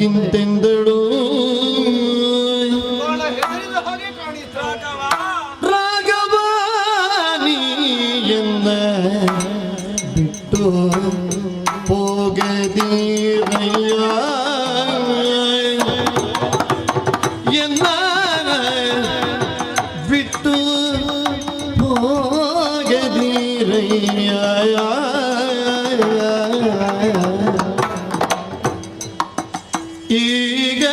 ಇಂತೆಂದಳು ರಾಘವಾನಿ ಎಂದ ಬಿಟ್ಟು ಹೋಗದಿರಯ್ಯ ಎನ್ನ ಬಿಟ್ಟು ಹೋಗದಿರಯ್ಯ ಈಗ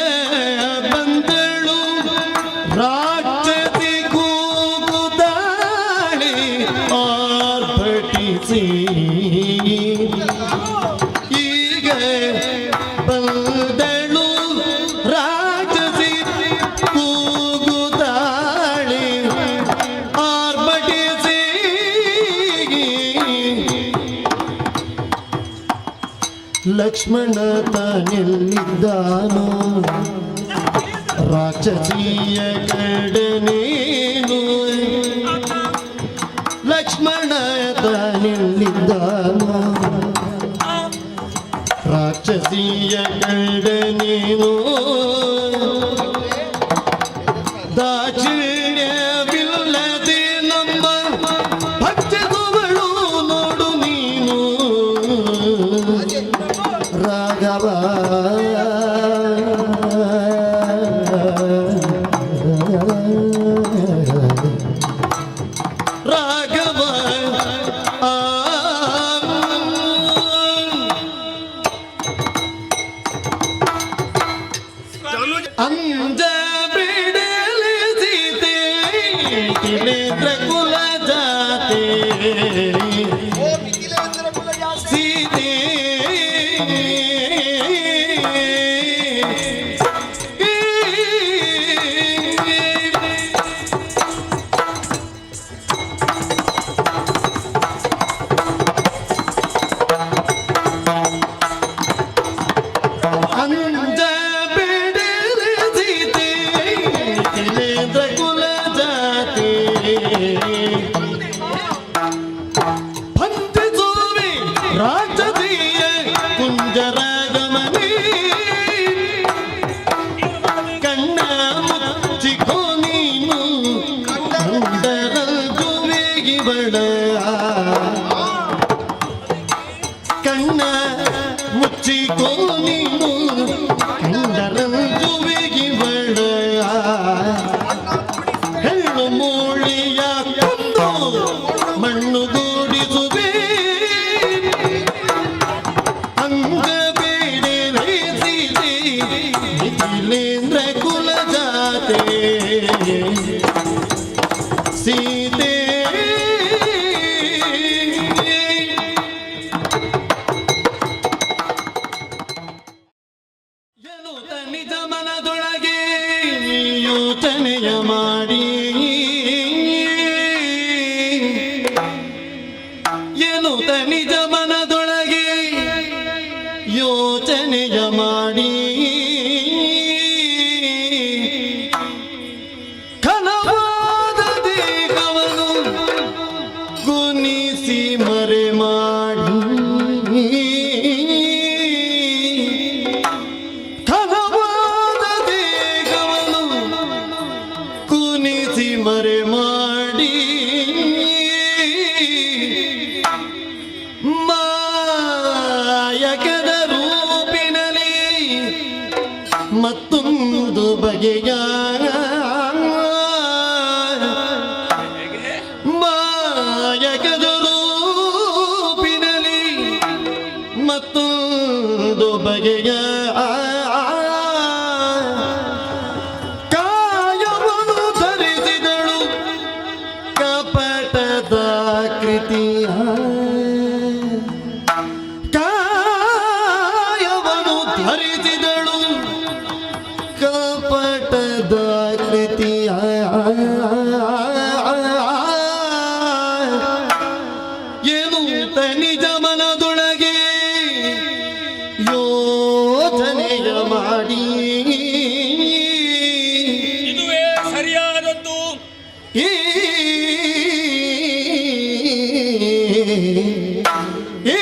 ಬಂದಳು ರಾಕ್ಷಸಿ ಕೂಗುತ್ತಾಳೆ ಆರ್ಭಟಿಸಿ ಈಗ ಬಂದಳು ರಾಕ್ಷಸಿ ಕೂಗುತ್ತಾಳೆ ಆರ್ಭಟಿಸಿ ಲಕ್ಷ್ಮಣ ತಾನೆಲ್ಲಿದ್ದಾನೋ ರಾಕ್ಷಸಿಯ ಕಡನೇನು ಲಕ್ಷ್ಮಣ ತಾನೆಲ್ಲಿದ್ದಾನೋ ರಾಕ್ಷಸಿಯ ಕಡನೇನು ದಾಕ್ಷಿಣ್ಯವಿಲ್ಲದೆ ನಮ್ಮ ಭಕ್ತಿಸುವಳು ನೋಡು ನೀನು ರಾಘವ ರಾಘವ ಅಂಜ ಬಿಡಲಿ ಸೀತೆ ಕಿಲೇಂದ್ರ ಕುಲ ಜಾತೆ ಸೀತೆ ಅಂಜ ಬಿಡಲಿ ಸೀತೆ ಕಿಲೇಂದ್ರ ಕುಲ ಜಾತೆ ಬಂಧಿಸುವೆ ರಾಕ್ಷಸಿಯ ಕುಂಜರಾಗಮನಿ ಕಣ್ಣ ಮುಚ್ಚಿಕೋ ನೀನು ಕಂಡರಂದು ವೇಗಿಬಡ ಕಣ್ಣ ಮುಚ್ಚಿಕೋ ನೀನು ಕಂಡರಂದು ವೇಗಿಬಡ ಹೆಣ್ಣು ಮೂಳಿಯ ಕೊಂದು ಮಣ್ಣು ಗೂಡಿಸುವೆ ಅಂಗ ಬೇಡಲೇ ಸೀತೆ ಮಿಥಿಲೇಂದ್ರ ಕುಲ ಜಾತೆ ಸೀತೆ ಎನ್ನುತ್ತ ನಿಜ ಮನದೊಳಗೆ ಯೋಚನೆಯ ಮಾಡಿ ಎನ್ನುತ್ತ ನಿಜ ಮನದೊಳಗೆ ಯೋಚನೆಯ ಮಾಡಿ ಕನವಾದ ದೇಹವನ್ನು ಕುಣಿಸಿ ಮರೆ ಮಾಡಿ ಕನವಾದ ದೇಹವನ್ನು ಕುಣಿಸಿ ಮರೆ ಮಾಡಿ ಮಾಯಕದ ರೂಪಿನಲ್ಲಿ ಮತ್ತೊಂದು ಬಗೆಯ ಮಾಯಕದ ರೂಪಿನಲ್ಲಿ ಮತ್ತೊಂದು ಬಗೆಯ ಕಾಯವನ್ನು ಧರಿಸಿದಳು ಕಪಟದ ಕೃತಿಯ ಕಾಯವನ್ನು ಧರಿಸಿದಳು ಕಪಟದ ಕೃತಿಯ ಏನು ನಿಜ ಮನದೊಳಗೆ ಯೋಚನೆಯ ಮಾಡಿ ಇದುವೇ ಸರಿಯಾದದ್ದು. ಈ ಈ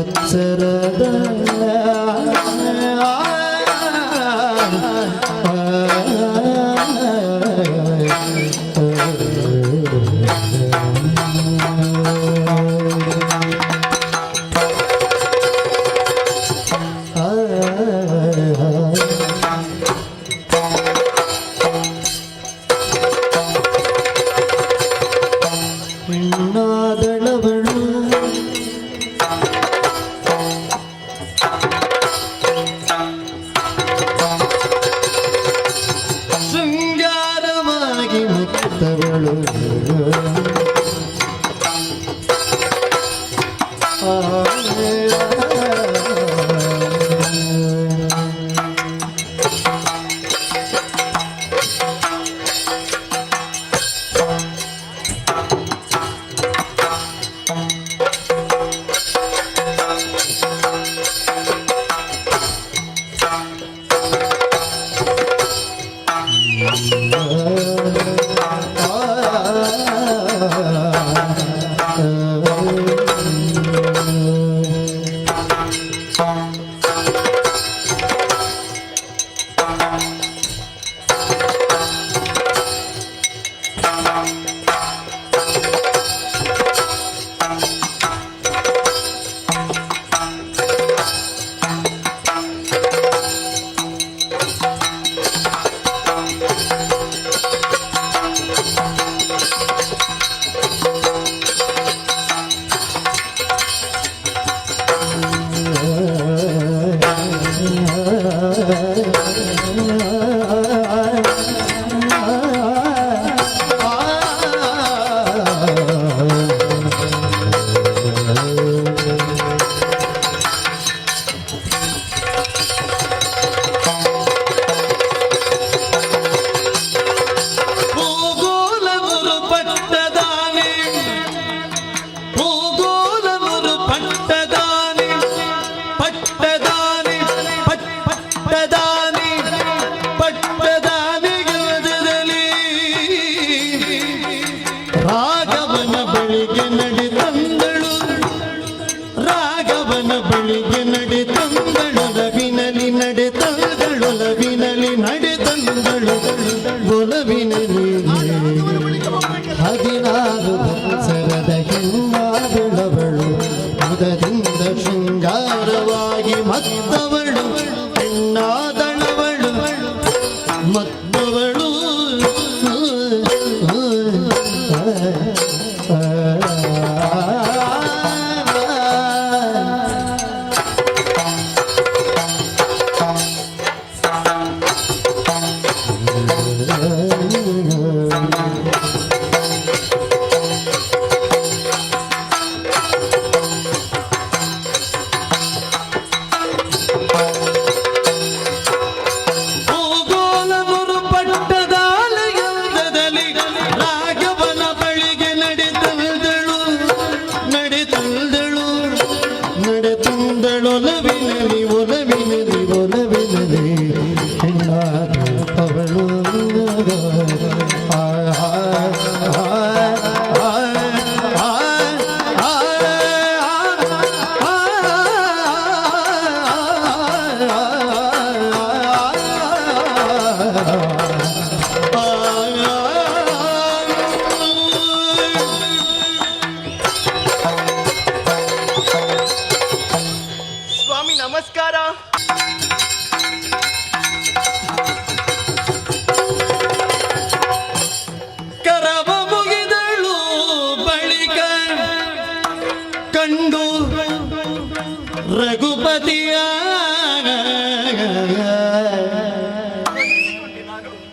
ವತ್ಸರದ ಹೆಣ್ಣಾದಳವಳು ಶೃಂಗಾರವಾಗಿ ಮುತ್ತವಳು ರಾಘವನ ಬಳಿಗೆ ನಡೆದಂದಳು ರಾಘವನ ಬಳಿಗೆ ನಡೆದಂದಳು ಲವಿನಲಿ ನಡೆದಂದಳು ಲವಿನಲಿ ನಡೆದಂದಳು ಒಲವಿನಲಿ 16 ವತ್ಸರದ ಹೆಣ್ಣಾದಳವಳು ಮುದದಿಂದ ಶೃಂಗಾರವಾಗಿ ಮತ್ತವಳು ಹೆಣ್ಣಾದಳವಳು ಮತ್ತವಳು ಸ್ವಾಮಿ ನಮಸ್ಕಾರ. ಕರವ ಮುಗಿದಳು ಬಳಿಕ ಕಂಡು ರಘುಪತಿಯ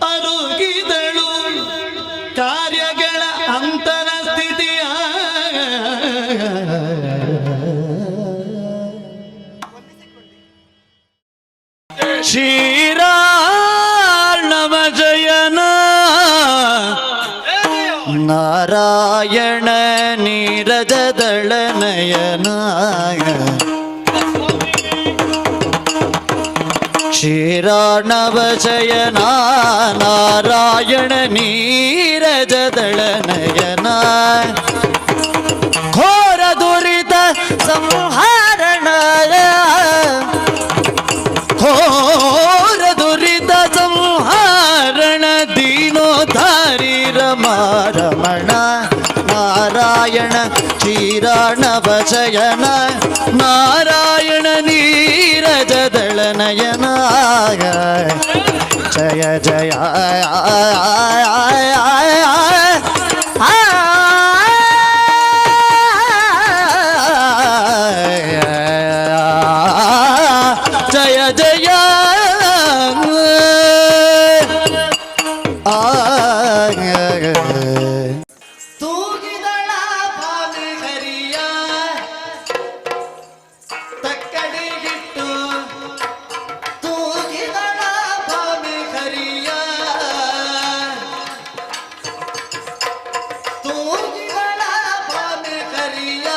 ಅರುಗಿದಳು ಕಾರ್ಯಗಳ ಅಂತರ ಸ್ಥಿತಿಯ ಶ್ರೀರಾಮ ಜಯನ ನಾರಾಯಣ ನೀರಜದಳ ನಯನ ಶ್ರೀರಾಮ ಜಯನ ನಾರಾಯಣ ನೀರಜದಳ ನಯನ ಘೋರ ದುರಿತ ಸಂಹಾರಣ ಶಯನ ನಾರಾಯಣ ನೀರಜದಳ ನಯನ ಜಯ ಜಯ ಜಯ ಜಯ ತೂಗಿದಳ ಭಾವೆ ಹರಿಯ ತಕ್ಕಡಿಗಿಟ್ಟು ತೂಗಿದಳ ಭಾವೆ ಹರಿಯ ತೂಗಿದಳ ಭಾವೆ ಹರಿಯ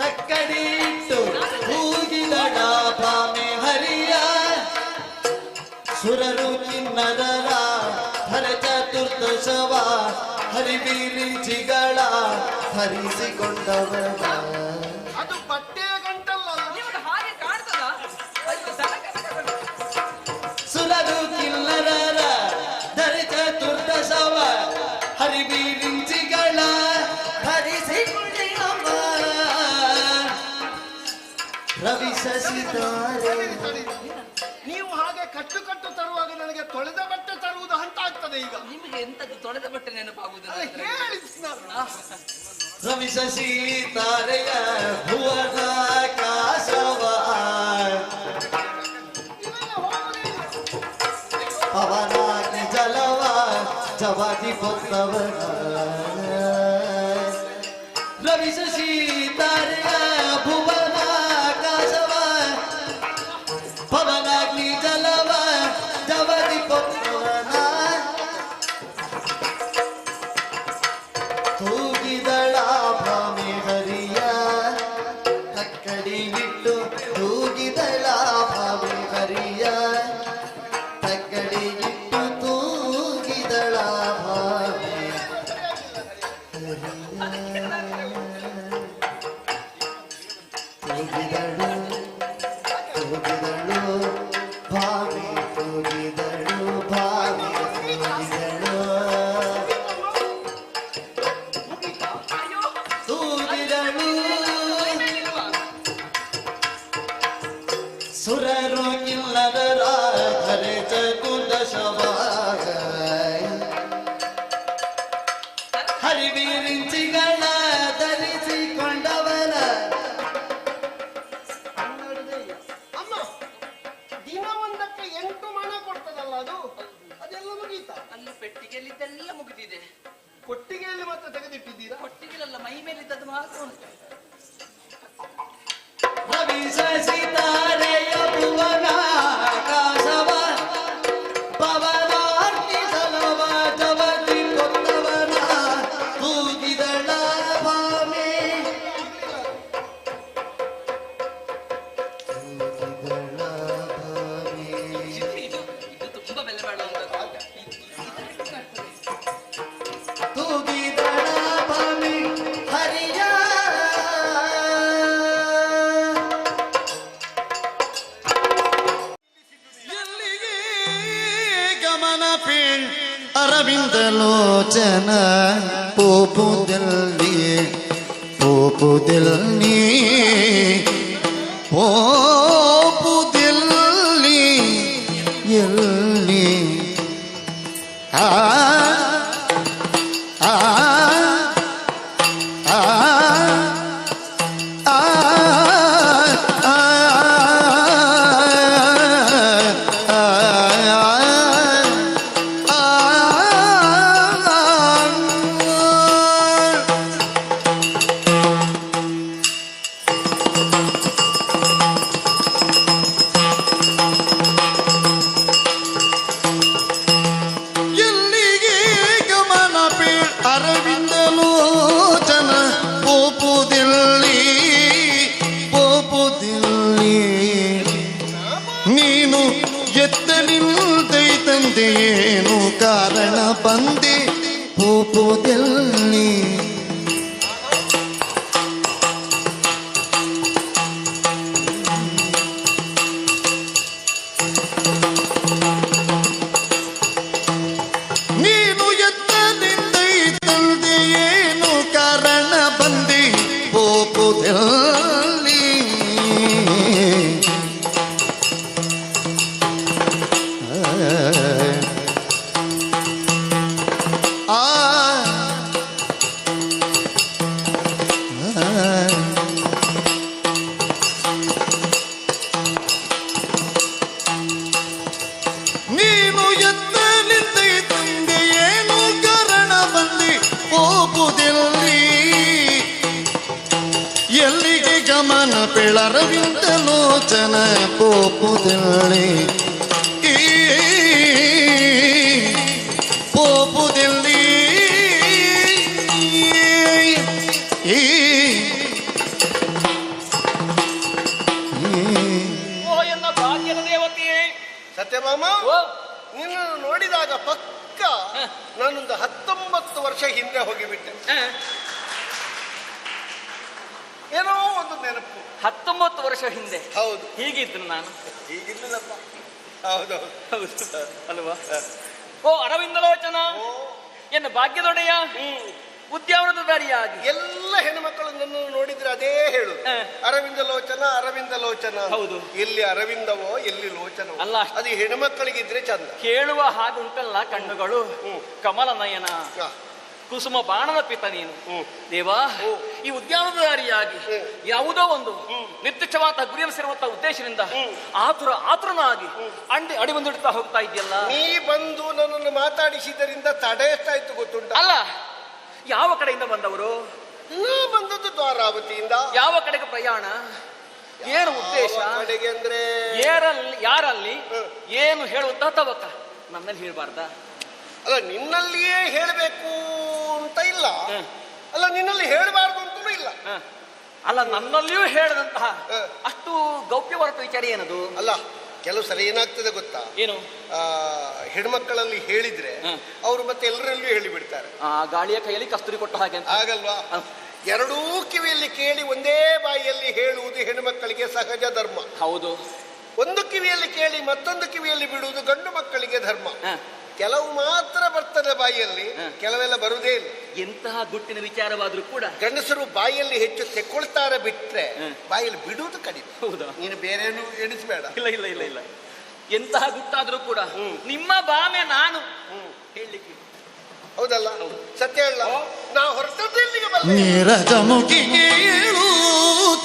ತಕ್ಕಡಿಟ್ಟು ತೂಗಿದಳ ಭಾವೆ ಹರಿಯ ಸುರರು ಕಿನ್ನರರ ಹರ ಚತುರ್ದಶವ ಹರಿಬೀರಿಂಚಿಗಳ ಹರಿಸಿಕೊಂಡವರ ಅದು ಬಟ್ಟೆಯ ಗಂಟಲ್ಲ. ನಿಮ್ಗೆ ಹಾಗೆ ಕಾಣ್ತದ? ಅಯ್ಯೋ, ಸುರರು ಕಿನ್ನರರ ಹರ ಚತುರ್ದಶವ ಹರಿಬೀರಿಂಚಿಗಳ ಹರಿಸಿಕೊಂಡವ ರವಿ ಶಶಿತಾರೆ. ನೀವು ಹಾಗೆ ಕಟ್ಟು ಕಟ್ಟು ತರುವಾಗ ನನಗೆ ತೊಳೆದ ಬಟ್ಟೆ ತರುವುದು ಅಂತ ಆಗ್ತದೆ ಈಗ. ನಿಮ್ಗೆ ಎಂತದ್ದು ತೊಳೆದ ಬಟ್ಟೆ ನೆನಪಾಗುವುದು? ಹೇಳಿ ರವಿ ಶಶಿ ತಾರೆಯ ಭುವನ ಕಾಶವ ಪವನಾಗ್ನಿ ಜಲವ ಜವಾದಿ ಪೊತ್ತವನ ರವಿ ಶಶಿ ತಾರೆಯ ಭುವನ ಕಾಶವ ಪವನಾಗ್ನಿ ಜಲವ ಜವಾದಿ ಪೊತ್ತವನ ತೂಗಿದಳ ಭಾಮೆ ಹರಿಯ ತಕ್ಕಡಿಗಿಟ್ಟು ತೂಗಿದಳ ಭಾಮೆ ಹರಿಯ ತಕ್ಕಡಿಗಿಟ್ಟು ತೂಗಿದಳ ಭಾಮೆ ತೂಗಿದಳು ತೂಗಿದಳು ಭಾಮೆ ತೂಗಿದಳು ಭಾಮೆ ತೂಗಿದಳು ತೂಗಿದಳು ಸುರರು ಇಲ್ಲದರ ಹರೆ ಚತುರ್ದಶವಾಗ ಹರಿಬೀರಿಂಚಿಗಳ ಧರಿಸಿಕೊಂಡವರ ಅಮ್ಮ, ದಿನ ಒಂದಕ್ಕೆ 8 ಮಣ ಕೊಡ್ತದಲ್ಲ ಅದು, ಅದೆಲ್ಲ ಮುಗೀತಾ? ಅಲ್ಲಿ ಪೆಟ್ಟಿಗೆಯಲ್ಲಿದ್ದೆಲ್ಲ ಮುಗಿದಿದೆ. ಕೊಟ್ಟಿಗೆಯಲ್ಲಿ ಮತ್ತೆ ತೆಗೆದಿಟ್ಟಿದ್ದೀರಾ? ಕೊಟ್ಟಿಗೆಲ್ಲ ಮೈ ಮೇಲಿದ್ದದ್ದು ಮಾತ್ರ ಉಂಟು. ರವಿ ಶಶಿ ತಾರೆಯ ಭುವನ ಕಾಶವ ಪವನಾಗ್ನಿ ಜಲವ ಜವತಿ ಪೊತ್ತವನ ತೂಗಿದಳ ಭಾಮೆ ತೂಗಿದಳ ಭಾಮೆ ಇದು ತುಂಬಾ ಬೆಲೆ ಬಾಳುವಂತದ್ದು. ತೂಗಿದಳ ಭಾಮೆ ಹರಿಯ ಎಲ್ಲಿಗೆ ಗಮನ ಪೀಳ್ ಅರವಿಂದ ಲೋಚನ ಪೋಪುದಲ್ಲಿ ಪೋಪುದಲ್ಲಿ ಪೋಪುದಲ್ಲಿ ಎಲ್ಲಿ ಆ ಆ ಆ ಆ ಎಲ್ಲಿಗೆ ಗಮನ ಪೀಳ್ ಅರವಿಂದ ಲೋಚನ ಪೋಪುದಲ್ಲಿ ಪೋಪುದಲ್ಲಿ ನೀನು ಎತ್ತ ನಿಲ್ದೈ ತಂದೆಯೇನು ಕಾರಣ ಬಂದೆ ಪೋಪುದಲ್ಲಿ ನೀನು ಎತ್ತ ನಿಂದೈ ತಂದೆಯೇನು ಕಾರಣ ಬಂದೆ ಎಲ್ಲಿಗೆ ಗಮನ ಪಿಳರವಿಂದ ಲೋಚನ ಪೋಪುದಲ್ಲಿ ಪೋಪುದಲ್ಲಿ ಓ ಎನ್ನ ಭಾಗ್ಯದ ದೇವತೆಯೇ. ಸತ್ಯಭಾಮ, ಓ ನಿನ್ನನ್ನು ನೋಡಿದಾಗ ಪಕ್ಕ ನಾನೊಂದು 19 ವರ್ಷ ಹಿಂದೆ ಹೋಗಿಬಿಟ್ಟೆ. ಏನೋ ಒಂದು ನೆನಪು. 19 ವರ್ಷ ಹಿಂದೆ ಹೌದು, ಹೀಗಿದ್ರು ನಾನು. ಹೀಗಿರ್ಲಿಲ್ಲಪ್ಪ. ಹೌದು ಹೌದು ಅಲ್ವಾ? ಓ ಅರವಿಂದಲೋಚನ, ಎನ್ನ ಭಾಗ್ಯದೊಡೆಯ, ಉದ್ಯಾನದ ದಾರಿಯಾಗಿ ಎಲ್ಲ ಹೆಣ್ಮಕ್ಕಳು ನನ್ನನ್ನು ನೋಡಿದ್ರೆ ಅದೇ ಹೇಳು, ಅರವಿಂದ ಲೋಚನ ಅರವಿಂದ ಲೋಚನ. ಹೌದು. ಎಲ್ಲಿ ಅರವಿಂದವೋ ಎಲ್ಲಿ ಲೋಚನವೋ ಅಲ್ಲ, ಅದು ಹೆಣ್ಮಕ್ಕಳಿಗಿದ್ರೆ ಚಂದ. ಕೇಳುವ ಹಾಗುಂಟಲ್ಲ ಕಣ್ಣುಗಳು. ಕಮಲ ನಯನ, ಕುಸುಮ ಬಾಣದ ಪಿತ ನೀನು ದೇವಾ. ಈ ಉದ್ಯಾನದ ದಾರಿಯಾಗಿ ಯಾವುದೋ ಒಂದು ನಿರ್ದಿಷ್ಟವಾದ ಗುರಿಯನ್ನು ಸೇರುವಂತಹ ಉದ್ದೇಶದಿಂದ ಆತುರನಾಗಿ ಅಡಿ ಬಂದಿಡ್ತಾ ಹೋಗ್ತಾ ಇದೆಯಲ್ಲ. ನೀ ಬಂದು ನನ್ನನ್ನು ಮಾತಾಡಿಸಿದ್ದರಿಂದ ತಡೆ ಎಷ್ಟಾಯ್ತು ಗೊತ್ತುಂಟ? ಅಲ್ಲ, ಯಾವ ಕಡೆಯಿಂದ ಬಂದವರು? ನಾ ಬಂದದ್ದು ದ್ವಾರಾವತಿಯಿಂದ. ಯಾವ ಕಡೆಗೆ ಪ್ರಯಾಣ? ಏನು ಉದ್ದೇಶ? ಕಡೆಗೆ ಅಂದ್ರೆ ಯಾರಲ್ಲಿ ಏನು ಹೇಳುವಂತಹ ತವಕ ನನ್ನಲ್ಲಿ ಹೇಳ್ಬಾರ್ದ? ಅಲ್ಲ, ನಿನ್ನಲ್ಲಿಯೇ ಹೇಳಬೇಕು ಅಂತ ಇಲ್ಲ, ಅಲ್ಲ ನಿನ್ನಲ್ಲಿ ಹೇಳಬಾರ್ದು ಅಂತಲೂ ಇಲ್ಲ. ಅಲ್ಲ, ನನ್ನಲ್ಲಿಯೂ ಹೇಳದಂತಹ ಅಷ್ಟು ಗೌಪ್ಯವಾದ ವಿಚಾರ ಏನದು? ಅಲ್ಲ, ಕೆಲವು ಸಲ ಏನಾಗ್ತದೆ ಗೊತ್ತಾ? ಏನು? ಹೆಣ್ಮಕ್ಕಳಲ್ಲಿ ಹೇಳಿದ್ರೆ ಅವರು ಮತ್ತೆ ಎಲ್ಲರಲ್ಲೂ ಹೇಳಿಬಿಡ್ತಾರೆ. ಗಾಳಿಯ ಕೈಯಲ್ಲಿ ಕಸ್ತೂರಿ ಕೊಟ್ಟ ಹಾಗೆ ಆಗಲ್ವಾ? ಎರಡೂ ಕಿವಿಯಲ್ಲಿ ಕೇಳಿ ಒಂದೇ ಬಾಯಿಯಲ್ಲಿ ಹೇಳುವುದು ಹೆಣ್ಣುಮಕ್ಕಳಿಗೆ ಸಹಜ ಧರ್ಮ. ಹೌದು. ಒಂದು ಕಿವಿಯಲ್ಲಿ ಕೇಳಿ ಮತ್ತೊಂದು ಕಿವಿಯಲ್ಲಿ ಬಿಡುವುದು ಗಂಡು ಮಕ್ಕಳಿಗೆ ಧರ್ಮ. ಕೆಲವು ಮಾತ್ರ ಬರ್ತದೆ ಬಾಯಿಯಲ್ಲಿ, ಕೆಲವೆಲ್ಲ ಬರುವುದೇ ಇಲ್ಲ. ಎಂತಹ ಗುಟ್ಟಿನ ವಿಚಾರವಾದ್ರೂ ಕೂಡ ಗಂಡಸರು ಬಾಯಿಯಲ್ಲಿ ಹೆಚ್ಚು ತೆಕ್ಕೊಳ್ತಾರೆ, ಬಿಟ್ರೆ ಬಾಯಲ್ಲಿ ಬಿಡುವುದು ಕಡಿಮೆ. ಹೌದಾ? ನೀನು ಬೇರೇನು ಎಣಿಸ್ಬೇಡ. ಇಲ್ಲ ಇಲ್ಲ ಇಲ್ಲ ಇಲ್ಲ, ಎಂತಹ ಗುಟ್ಟಾದ್ರೂ ಕೂಡ ನಿಮ್ಮ ಬಾಮೆ ನಾನು ಹೇಳಲಿಕ್ಕೆ. ಹೌದಲ್ಲ? ಸತ್ಯ ಹೇಳ, ನಾವು ಹೊರಟದ್ದು ಇಲ್ಲಿಗೆ ಬಲ್ಲ. ನೀರಜ ಮುಖಿಗೆ ಏಳು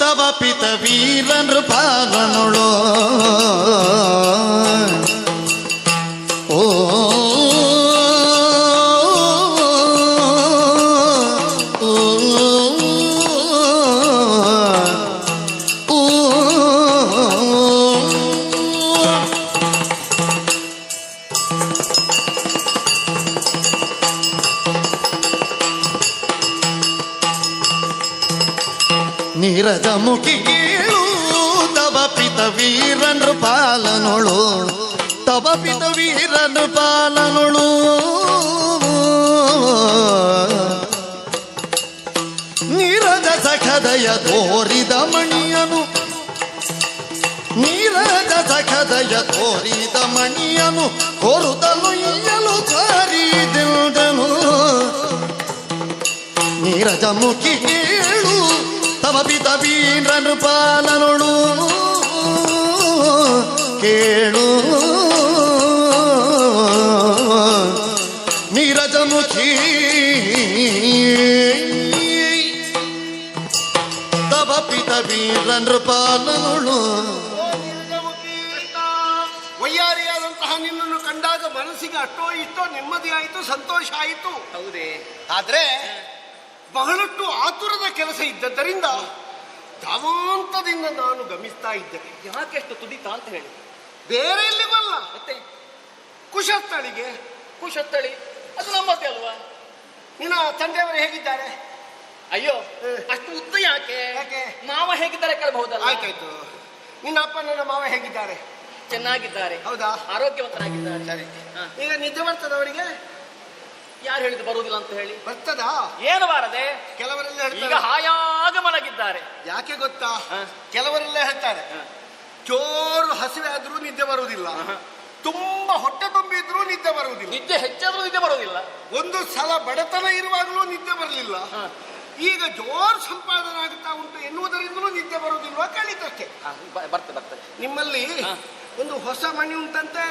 ತವ ಪಿತ ವೀರ ನೃಪಾಲನೊಳು ಓ ನೀರಜ ಮುಖಿಗೇಳು ತವ ಪಿತ ವೀರ ನೃಪಾಲನೊಳು ತವ ಪಿತ ವೀರ ನೃಪಾಲನೊಳು ನೀರಜ ಸಖದಯ ತೋರಿದ ಮಣಿಯನು ನೀರಜ ಸಖದಯ ತೋರಿದ ಮಣಿಯನು ಕೊರುತಲು ಇಯಲು ಸಾರಿದೆನು ನೀರಜ ಮುಖಿಗೇಳು ತವ ಪಿತ ವೀರ ನೃಪಾಲನೊಳು ಕೇಳು ನೀರಜ ಮುಖಿ ತವ ಪಿತ ವೀರ ನೃಪಾಲನೊಳು. ವಯ್ಯಾರಿಯಾದಂತಹ ನಿನ್ನನ್ನು ಕಂಡಾಗ ಮನಸ್ಸಿಗೆ ಅಷ್ಟೋ ಇಷ್ಟೋ ನೆಮ್ಮದಿ ಆಯಿತು, ಸಂತೋಷ ಆಯಿತು. ಹೌದೇ? ಆದ್ರೆ ಬಹಳಷ್ಟು ಆತುರದ ಕೆಲಸ ಇದ್ದದ್ದರಿಂದ ಧಾವಂತದಿಂದ ನಾನು ಗಮಿಸ್ತಾ ಇದ್ದೆ. ಯಾಕೆಷ್ಟು ತುಡಿತಾ ಅಂತ ಹೇಳಿ? ಬೇರೆ ಎಲ್ಲಿಗಲ್ಲ, ಮತ್ತೆ ಕುಶಸ್ಥಳಿಗೆ. ಕುಶಸ್ಥಳಿ ಅದು ನಮ್ಮದೇ ಅಲ್ವಾ? ನಿನ್ನ ತಂದೆಯವರು ಹೇಗಿದ್ದಾರೆ? ಅಯ್ಯೋ, ಅಷ್ಟು ಉದ್ದ ಯಾಕೆ? ಯಾಕೆ? ಮಾವ ಹೇಗಿದ್ದಾರೆ ಕೇಳಬಹುದಲ್ಲ? ಆಯ್ತಾಯ್ತು. ನಿನ್ನ ಅಪ್ಪ ನನ್ನ ಮಾವ ಹೇಗಿದ್ದಾರೆ? ಚೆನ್ನಾಗಿದ್ದಾರೆ. ಹೌದಾ? ಆರೋಗ್ಯವಂತರಾಗಿದ್ದಾರೆ. ಸರಿ. ಈಗ ನಿದ್ದೆ ಬರ್ತದ ಅವರಿಗೆ? ಯಾರು ಹೇಳಿದ್ದು ಬರುವುದಿಲ್ಲ ಅಂತ ಹೇಳಿ? ಬರ್ತದ? ಏನು ಬಾರದೆ? ಕೆಲವರೆಲ್ಲ ಈಗ ಹೇಳ್ತಾರೆ. ಹಾಯಾಗಿ ಮಲಗಿದ್ದಾರೆ. ಯಾಕೆ ಗೊತ್ತಾ? ಕೆಲವರೆಲ್ಲ ಹೇಳ್ತಾರೆ ಚೋರು ಹಸಿವೆ ಆದ್ರೂ ನಿದ್ದೆ ಬರುವುದಿಲ್ಲ, ತುಂಬಾ ಹೊಟ್ಟೆ ತುಂಬಿದ್ರೂ ನಿದ್ದೆ ಬರುವುದಿಲ್ಲ, ನಿದ್ದೆ ಹೆಚ್ಚಾದ್ರೂ ನಿದ್ದೆ ಬರುವುದಿಲ್ಲ, ಒಂದು ಸಲ ಬಡತನ ಇರುವಾಗಲೂ ನಿದ್ದೆ ಬರಲಿಲ್ಲ, ಈಗ ಜೋರು ಸಂಪಾದನೆ ಆಗುತ್ತಾ ಉಂಟು ಎನ್ನುವುದರಿಂದಲೂ ನಿದ್ದೆ ಬರುವುದಿಲ್ವಾ ಕಳಿತಷ್ಟೇ. ಬರ್ತದೆ. ನಿಮ್ಮಲ್ಲಿ ಒಂದು ಹೊಸ ಮಣಿ ಉಂಟಂತೆ.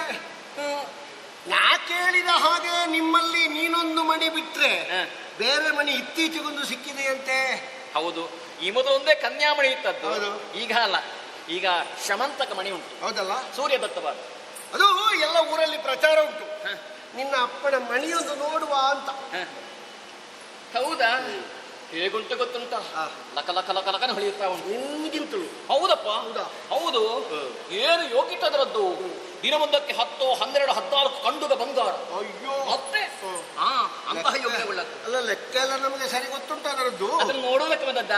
ನಾ ಕೇಳಿದ ಹಾಗೆ ನಿಮ್ಮಲ್ಲಿ ನೀನೊಂದು ಮಣಿ ಬಿಟ್ರೆ ಬೇರೆ ಮಣಿ ಇತ್ತೀಚೆಗೊಂದು ಸಿಕ್ಕಿದೆಯಂತೆ. ಹೌದು, ಈ ಮೊದಲು ಒಂದೇ ಕನ್ಯಾಮಣಿ ಇತ್ತದ್ದು. ಹೌದು. ಈಗ ಅಲ್ಲ, ಈಗ ಶಮಂತಕ ಮಣಿ ಉಂಟು. ಹೌದಲ್ಲ? ಸೂರ್ಯ ದತ್ತವಾದ ಅದು ಎಲ್ಲ ಊರಲ್ಲಿ ಪ್ರಚಾರ ಉಂಟು. ನಿನ್ನ ಅಪ್ಪನ ಮಣಿಯೊಂದು ನೋಡುವ ಅಂತ. ಹೌದಾ? ಹೇಗುಂಟು ಗೊತ್ತುಂಟ, ಆ. ಲಕ ಲಕ ಲಕ ಲಕನ ಹೊಳೆಯುತ್ತಾ ಉಂಟು. ನಿನ್ಗಿಂತಲೂ ಹೌದಪ್ಪ, ಹೌದಾ? ಹೌದು. ಏನು ಯೋಗಿಟ್ಟದರದ್ದು, ದಿನವೊಂದಕ್ಕೆ 10, 12, 14 ಕಂಡುಗ ಬಂಗಾರ. ಅಯ್ಯೋ ಮತ್ತೆ ಅಂತಹ ಯೋಗಗಳದ್ದು. ಅಲ್ಲ, ಲೆಕ್ಕ ಎಲ್ಲ ನಮಗೆ ಸರಿ ಗೊತ್ತುಂಟು ಅದರದ್ದು. ಅದನ್ನು ನೋಡೋದಕ್ಕೆ ಬಂದದ್ದ.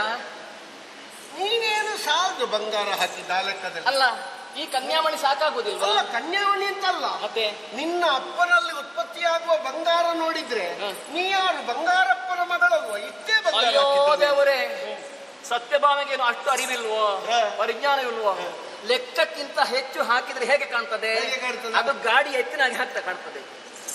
ನೀನೇನು ಸಾಲದು ಬಂಗಾರ ಹಾಕಿದ್ದ ಆ ಲೆಕ್ಕದಲ್ಲಿ. ಅಲ್ಲ, ಈ ಕನ್ಯಾಮಣಿ ಸಾಕಾಗುದಿಲ್ವಾ? ಅಲ್ಲ, ಕನ್ಯಾಮಣಿ ಅಂತಲ್ಲ, ಮತ್ತೆ ನಿನ್ನ ಅಪ್ಪನಲ್ಲಿ ಉತ್ಪತ್ತಿಯಾಗುವ ಬಂಗಾರ ನೋಡಿದ್ರೆ ಹ. ನೀ ಯಾರು ಬಂಗಾರಪ್ಪನ ಮಗಳಲ್ವ? ಇಷ್ಟೇ ಬಂಗಾರ ಅಯ್ಯೋ ಹಾಕಿದ್ದು. ದೇವರೇ, ಸತ್ಯಭಾಮೆಗೇನು ಅಷ್ಟು ಅರಿವಿಲ್ವೋ, ಹ. ಪರಿಜ್ಞಾನವಿಲ್ವೋ? ಲೆಕ್ಕಕ್ಕಿಂತ ಹೆಚ್ಚು ಹಾಕಿದ್ರೆ ಹೇಗೆ ಕಾಣ್ತದೆ? ಹೇಗೆ ಕಾಣ್ತದೆ? ಅದು ಗಾಡಿ ಎತ್ತಿನಾಗಿ ಹಾಕ್ತಾ ಕಾಣ್ತದೆ.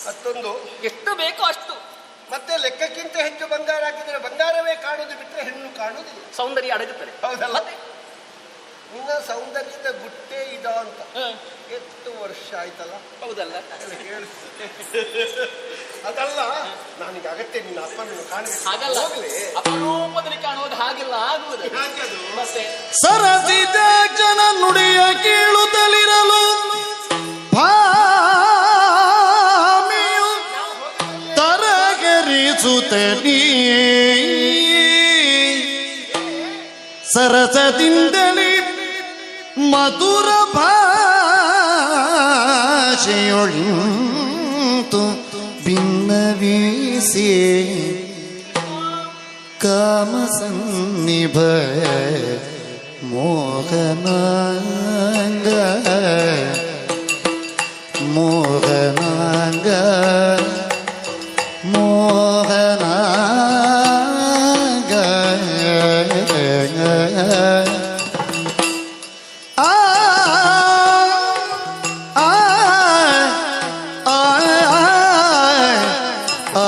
ಮತ್ತೊಂದು, ಎಷ್ಟು ಬೇಕೋ ಅಷ್ಟು. ಮತ್ತೆ ಲೆಕ್ಕಕ್ಕಿಂತ ಹೆಚ್ಚು ಬಂಗಾರ ಹಾಕಿದ್ರೆ ಬಂಗಾರವೇ ಕಾಣುದು ಬಿಟ್ರೆ ಹೆಣ್ಣು ಕಾಣುದಿಲ್ಲ. ಸೌಂದರ್ಯ ಅಡಗುತ್ತದೆ. ಹೌದಲ್ಲ? ಮತ್ತೆ ನಿನ್ನ ಸೌಂದರ್ಯದ ಗುಟ್ಟೆ ಇದ ಅಂತ ಹ. ಎಷ್ಟು ವರ್ಷ ಆಯ್ತಲ್ಲ. ಹೌದಲ್ಲ? ಹೇಳು. ಅದಲ್ಲ, ನನಗೆ ಅಗತ್ಯ ನಿನ್ನ ಅಪ್ಪನನ್ನು ಕಾಣಬೇಕು. ಹಾಗಲ್ಲ, ಹೋಗ್ಲಿ. ಅಪರೂಪದಲ್ಲಿ ಕಾಣುವುದು ಹಾಗಿಲ್ಲ, ಆಗುವುದು. ಯಾಕೆ ಅದು? ಮತ್ತೆ ಸರಸಿದ ಜನ ನುಡಿಯ ಕೇಳುತ್ತಲಿರಲು ಭಾಮಿಯು ತರಗರಿಸುತ್ತ ನೀ ಸರಸದಿಂದಲೇ ಮಧುರ ಭಾಷೆಯೊಳಿಂತು ಭಿನ್ನವೀಸಿ ಕಾಮಸನ್ನಿಭ ಮೋಹನಾಂಗ ಮೋಹನಾಂಗ ಮೋಹನಾಂಗ ಆ ಆ ಆ ಆ